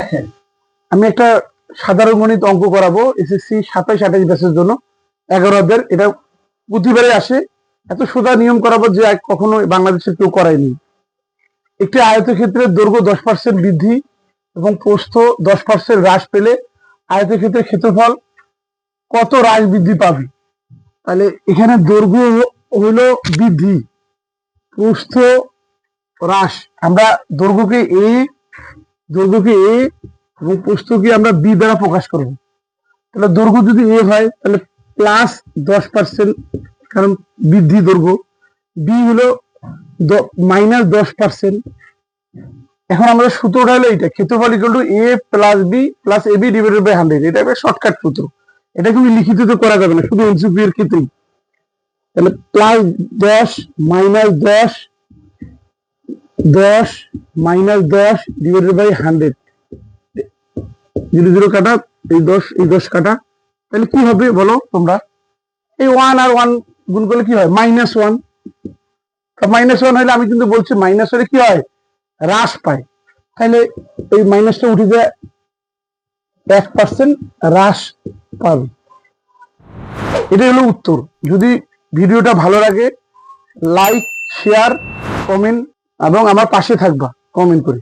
দেখেন, আমি একটা সাধারণ গণিত অঙ্ক করাবো এসএসসি 27-28 ব্যাচের জন্য 11 অধ্যায়ের। এটা প্রতিবারে আসে। এত সোজা নিয়ম করাবো যে কখনো বাংলাদেশের কেউ করায়নি। একটি আয়তক্ষেত্রের দৈর্ঘ্য 10% বৃদ্ধি এবং প্রস্থ 10% হ্রাস পেলে আয়তক্ষেত্রের ক্ষেত্রফল কত হ্রাস বৃদ্ধি পাবে? তাহলে এখানে দৈর্ঘ্য হইল বৃদ্ধি, প্রস্থ হ্রাস। আমরা দৈর্ঘ্যকে এ এবং প্রস্থকে আমরা বি দ্বারা প্রকাশ করব। তাহলে দৈর্ঘ্য যদি এ হয় তাহলে প্লাস 10%, কারণ বৃদ্ধি দৈর্ঘ্য। বি হলো -10%। এখন আমরা সূত্রটা হলো এইটা, ক্ষেত্রফল equal to A plus B plus A B divided by 100। এটা একটা শর্টকাট সূত্র, এটা কিন্তু লিখিত তো করা যাবে না, শুধু এমসিকিউ এর ক্ষেত্রেই। তাহলে প্লাস 10 -10 ডিভাইডেড বাই 100, 0 0 কাটা, এই 10 কাটা। তাহলে কি হবে বলো তোমরা? এই 1 আর 1 গুণ করলে কি হয়? -1। -1 হলে আমি কিন্তু বলছি মাইনাস হলে কি হয়? হ্রাস পায়। তাহলে এই মাইনাসটা উঠে যায়, 1% হ্রাস পাবে। এটাই হলো উত্তর। যদি ভিডিওটা ভালো লাগে লাইক, শেয়ার, কমেন্ট এবং আমার পাশে থাকবা কমেন্ট করে।